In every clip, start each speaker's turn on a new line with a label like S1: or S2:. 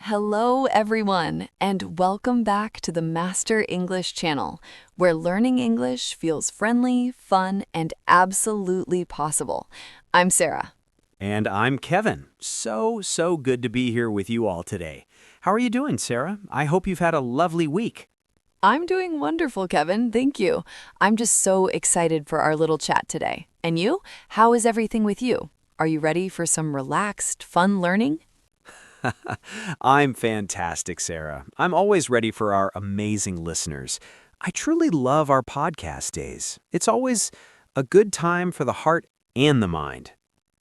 S1: Hello, everyone, and welcome back to the Master English channel, where learning English feels friendly, fun, and absolutely possible. I'm Sarah.
S2: And I'm Kevin. So good to be here with you all today. How are you doing, Sarah? I hope you've had a lovely week.
S1: I'm doing wonderful, Kevin. Thank you. I'm just so excited for our little chat today. And you? How is everything with you? Are you ready for some relaxed, fun learning?
S2: I'm fantastic, Sarah. I'm always ready for our amazing listeners. I truly love our podcast days. It's always a good time for the heart and the mind.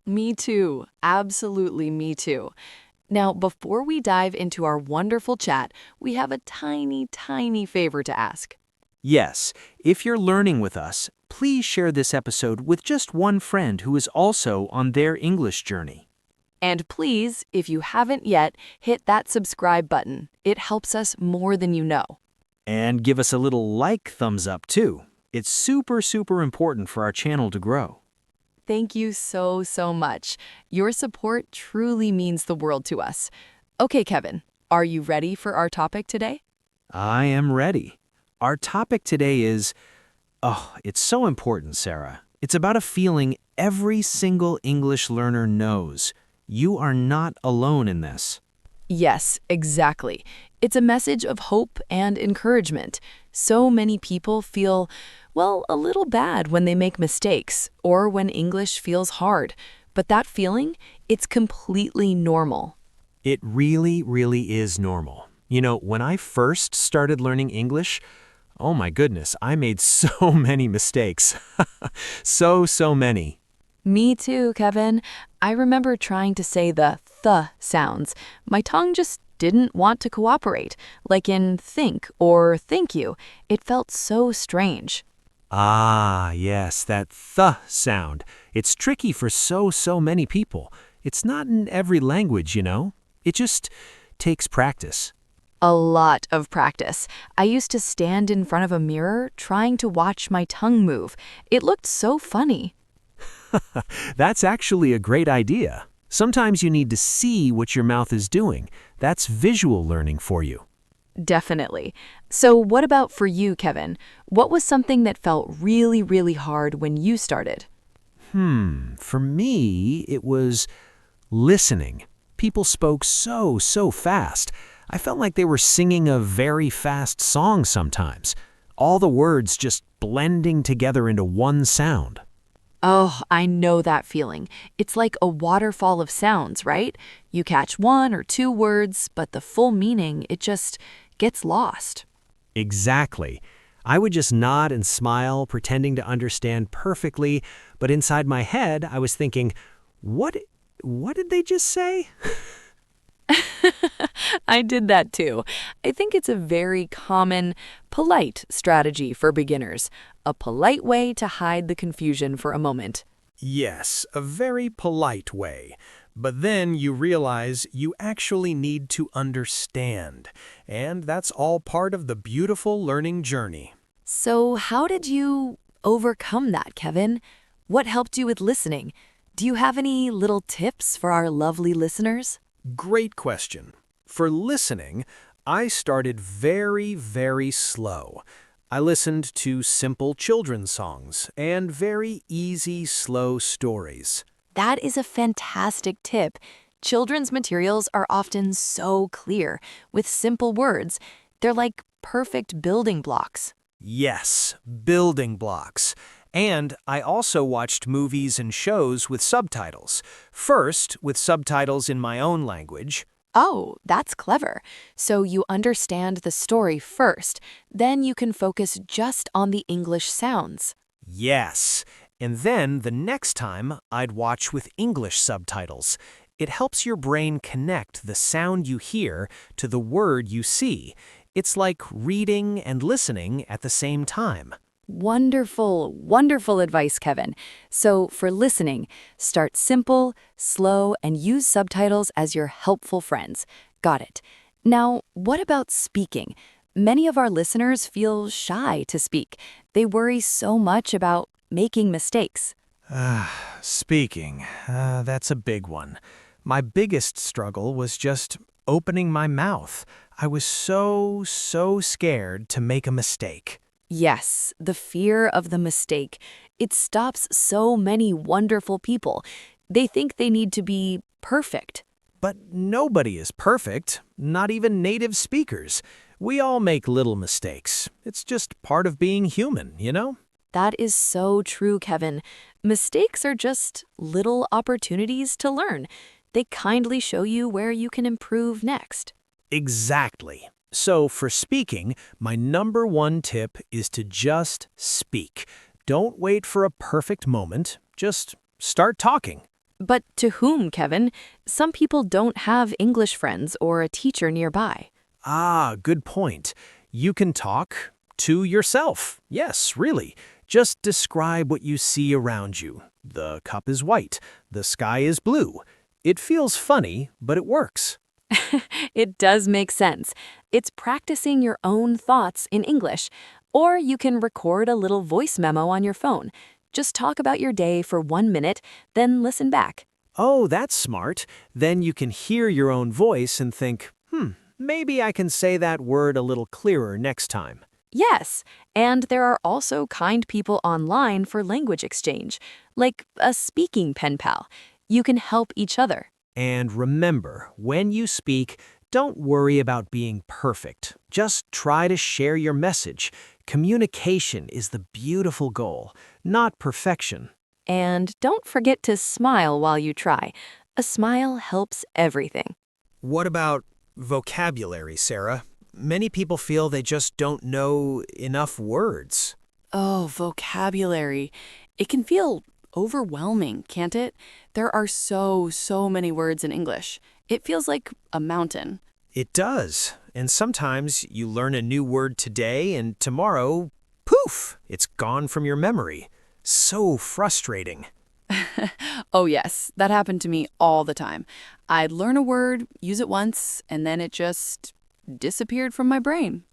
S1: Me too. Absolutely me too. Now, before we dive into our wonderful chat, we have a tiny favor to ask.
S2: Yes, if you're learning with us, please share this episode with just one friend who is also on their English journey.
S1: And please, if you haven't yet, hit that subscribe button. It helps us more than you know.
S2: And give us a little thumbs up too. It's super important for our channel to grow.
S1: Thank you so much. Your support truly means the world to us. Okay, Kevin, are you ready for our topic today?
S2: I am ready. Our topic today is, it's so important, Sarah. It's about a feeling every single English learner knows. You are not alone in this.
S1: Yes, exactly. It's a message of hope and encouragement. So many people feel, well, a little bad when they make mistakes or when English feels hard. But that feeling, it's completely normal.
S2: It really is normal. You know, when I first started learning English, oh my goodness, I made so many mistakes. So many.
S1: Me too, Kevin. I remember trying to say the th sounds. My tongue just didn't want to cooperate, like in think or thank you. It felt so strange.
S2: Ah, yes, that th sound. It's tricky for so many people. It's not in every language, you know. It just takes practice.
S1: A lot of practice. I used to stand in front of a mirror trying to watch my tongue move. It looked so funny.
S2: That's actually a great idea. Sometimes you need to see what your mouth is doing. That's visual learning for you.
S1: Definitely. So what about for you, Kevin? What was something that felt really hard when you started?
S2: For me, it was listening. People spoke so fast. I felt like they were singing a very fast song sometimes. All the words just blending together into one sound.
S1: Oh, I know that feeling. It's like a waterfall of sounds, right? You catch one or two words, but the full meaning, it just gets lost.
S2: Exactly. I would just nod and smile, pretending to understand perfectly, but inside my head, I was thinking, what did they just say?
S1: I did that too. I think it's a very common, polite strategy for beginners, a polite way to hide the confusion for a moment.
S3: Yes, a very polite way. But then you realize you actually need to understand, and that's all part of the beautiful learning journey.
S1: So, how did you overcome that, Kevin? What helped you with listening? Do you have any little tips for our lovely listeners?
S3: Great question. For listening, I started very slow. I listened to simple children's songs and very easy, slow stories.
S1: That is a fantastic tip. Children's materials are often so clear, with simple words. They're like perfect building blocks.
S3: Yes, building blocks. And I also watched movies and shows with subtitles. First, with subtitles in my own language.
S1: Oh, that's clever. So you understand the story first, then you can focus just on the English sounds.
S3: Yes. And then the next time, I'd watch with English subtitles. It helps your brain connect the sound you hear to the word you see. It's like reading and listening at the same time.
S1: Wonderful advice, Kevin. So for listening, start simple, slow, and use subtitles as your helpful friends. Got it. Now, what about speaking? Many of our listeners feel shy to speak. They worry so much about making mistakes.
S3: Speaking, that's a big one. My biggest struggle was just opening my mouth. I was so scared to make a mistake.
S1: Yes, the fear of the mistake. It stops so many wonderful people. They think they need to be perfect.
S3: But nobody is perfect, not even native speakers. We all make little mistakes. It's just part of being human, you know?
S1: That is so true, Kevin. Mistakes are just little opportunities to learn. They kindly show you where you can improve next.
S3: Exactly. So for speaking, my number one tip is to just speak. Don't wait for a perfect moment. Just start talking.
S1: But to whom, Kevin? Some people don't have English friends or a teacher nearby.
S3: Ah, good point. You can talk to yourself. Yes, really. Just describe what you see around you. The cup is white. The sky is blue. It feels funny, but it works.
S1: It does make sense. It's practicing your own thoughts in English. Or you can record a little voice memo on your phone. Just talk about your day for 1 minute, then listen back.
S3: Oh, that's smart. Then you can hear your own voice and think, maybe I can say that word a little clearer next time.
S1: Yes, and there are also kind people online for language exchange, like a speaking pen pal. You can help each other.
S3: And remember, when you speak, don't worry about being perfect. Just try to share your message. Communication is the beautiful goal, not perfection.
S1: And don't forget to smile while you try. A smile helps everything.
S3: What about vocabulary, Sarah? Many people feel they just don't know enough words.
S4: Oh, vocabulary. It can feel overwhelming, can't it? There are so many words in English. It feels like a mountain.
S3: It does. And sometimes you learn a new word today and tomorrow, poof, it's gone from your memory. So frustrating.
S4: Oh yes, that happened to me all the time. I'd learn a word, use it once, and then it just disappeared from my brain.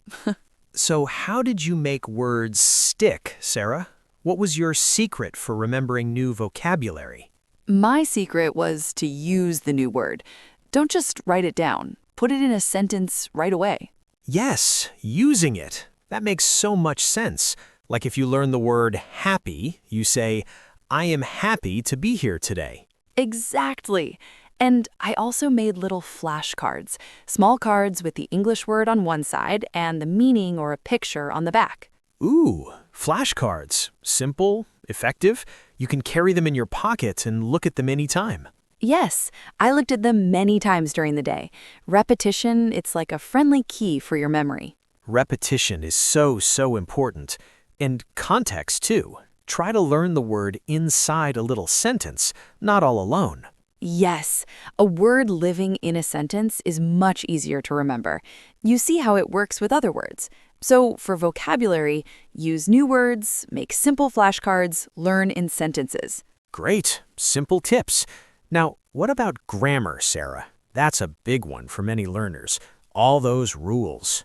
S3: So how did you make words stick, Sarah? What was your secret for remembering new vocabulary?
S4: My secret was to use the new word. Don't just write it down. Put it in a sentence right away.
S3: Yes, using it. That makes so much sense. Like if you learn the word happy, you say, I am happy to be here today.
S1: Exactly. And I also made little flashcards, small cards with the English word on one side and the meaning or a picture on the back.
S3: Ooh, flashcards. Simple, effective. You can carry them in your pocket and look at them anytime.
S1: Yes, I looked at them many times during the day. Repetition, it's like a friendly key for your memory.
S3: Repetition is so important. And context, too. Try to learn the word inside a little sentence, not all alone.
S1: Yes, a word living in a sentence is much easier to remember. You see how it works with other words. So for vocabulary, use new words, make simple flashcards, learn in sentences.
S3: Great, simple tips. Now, what about grammar, Sarah? That's a big one for many learners. All those rules.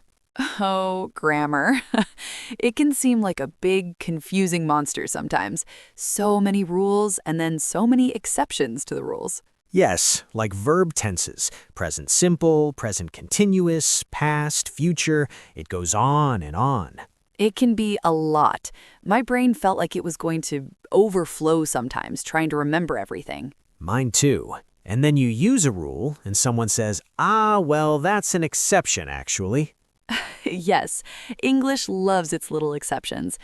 S4: Oh, grammar. It can seem like a big, confusing monster sometimes. So many rules and then so many exceptions to the rules.
S3: Yes, like verb tenses, present simple, present continuous, past, future. It goes on and on.
S4: It can be a lot. My brain felt like it was going to overflow sometimes, trying to remember everything.
S3: Mine too. And then you use a rule and someone says, well, that's an exception, actually.
S4: Yes, English loves its little exceptions.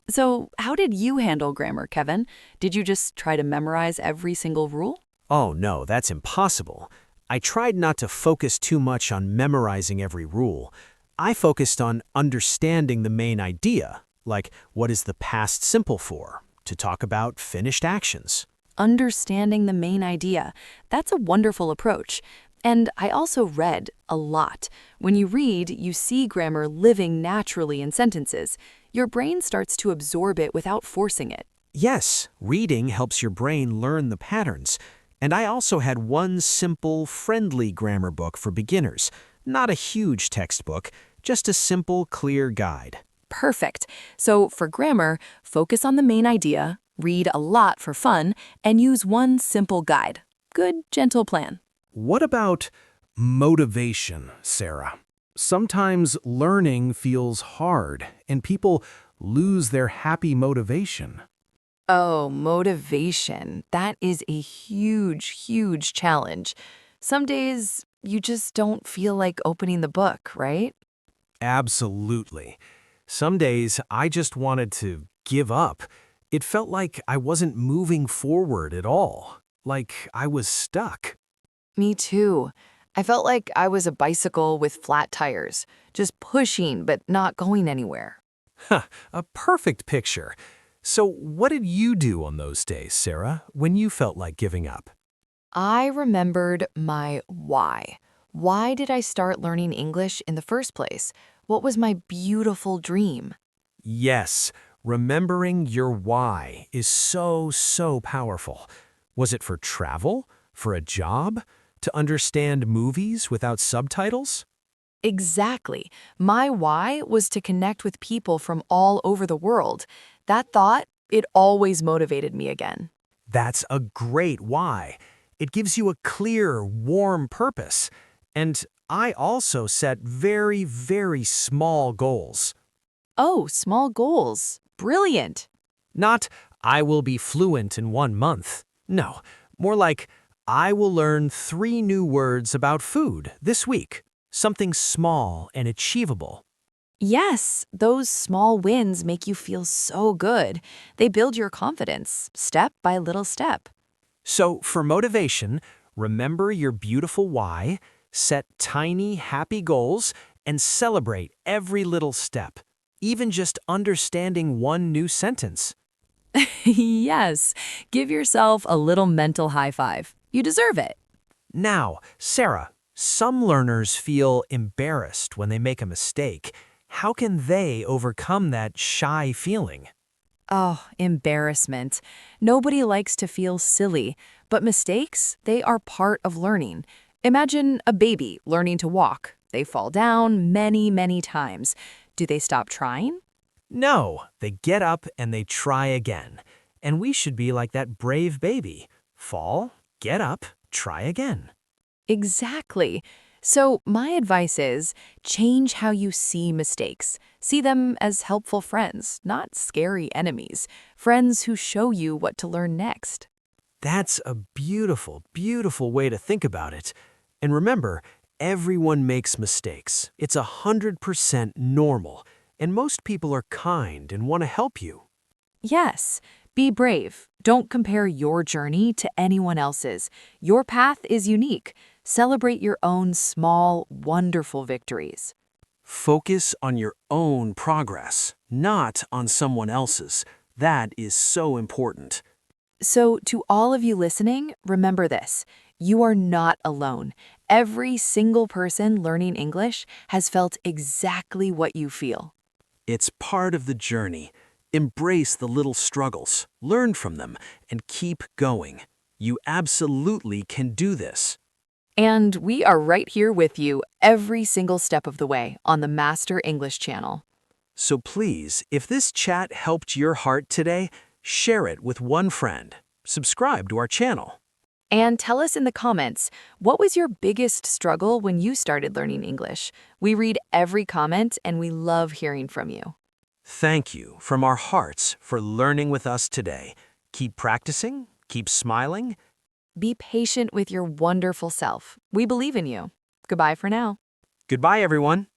S4: So how did you handle grammar, Kevin? Did you just try to memorize every single rule?
S3: Oh, no, that's impossible. I tried not to focus too much on memorizing every rule. I focused on understanding the main idea, like what is the past simple for, to talk about finished actions.
S1: Understanding the main idea. That's a wonderful approach. And I also read a lot. When you read, you see grammar living naturally in sentences. Your brain starts to absorb it without forcing it.
S3: Yes, reading helps your brain learn the patterns. And I also had one simple, friendly grammar book for beginners. Not a huge textbook, just a simple, clear guide.
S1: Perfect. So for grammar, focus on the main idea, read a lot for fun, and use one simple guide. Good, gentle plan.
S3: What about Motivation, Sarah. Sometimes learning feels hard, and people lose their happy motivation.
S4: Oh, motivation. That is a huge, huge challenge. Some days you just don't feel like opening the book, right?
S3: Absolutely. Some days I just wanted to give up. It felt like I wasn't moving forward at all, like I was stuck.
S4: Me too. I felt like I was a bicycle with flat tires, just pushing but not going anywhere.
S3: Huh, a perfect picture. So, what did you do on those days, Sarah, when you felt like giving up?
S4: I remembered my why. Why did I start learning English in the first place? What was my beautiful dream?
S3: Yes, remembering your why is so powerful. Was it for travel? For a job? To understand movies without subtitles?
S4: Exactly. My why was to connect with people from all over the world. That thought, it always motivated me again.
S3: That's a great why. It gives you a clear, warm purpose. And I also set very small goals.
S4: Oh, small goals. Brilliant.
S3: Not, I will be fluent in 1 month. No, more like, I will learn 3 new words about food this week. Something small and achievable.
S4: Yes, those small wins make you feel so good. They build your confidence, step by little step.
S3: So, for motivation, remember your beautiful why, set tiny, happy goals, and celebrate every little step, even just understanding one new sentence.
S4: Yes, give yourself a little mental high five. You deserve it.
S3: Now, Sarah, some learners feel embarrassed when they make a mistake. How can they overcome that shy feeling?
S4: Oh, embarrassment. Nobody likes to feel silly, but mistakes, they are part of learning. Imagine a baby learning to walk. They fall down many times. Do they stop trying?
S3: No, they get up and they try again. And we should be like that brave baby. Fall, get up, try again.
S4: Exactly. So, my advice is change how you see mistakes. See them as helpful friends, not scary enemies. Friends who show you what to learn next.
S3: That's a beautiful way to think about it. And remember, everyone makes mistakes. It's 100% normal. And most people are kind and want to help you.
S4: Yes, be brave. Don't compare your journey to anyone else's. Your path is unique. Celebrate your own small, wonderful victories.
S3: Focus on your own progress, not on someone else's. That is so important.
S4: So, to all of you listening, remember this. You are not alone. Every single person learning English has felt exactly what you feel.
S3: It's part of the journey. Embrace the little struggles, learn from them, and keep going. You absolutely can do this.
S4: And we are right here with you every single step of the way on the Master English channel.
S3: So please, if this chat helped your heart today, share it with one friend. Subscribe to our channel.
S4: And tell us in the comments, what was your biggest struggle when you started learning English? We read every comment and we love hearing from you.
S3: Thank you from our hearts for learning with us today. Keep practicing, keep smiling.
S4: Be patient with your wonderful self. We believe in you. Goodbye for now.
S3: Goodbye, everyone.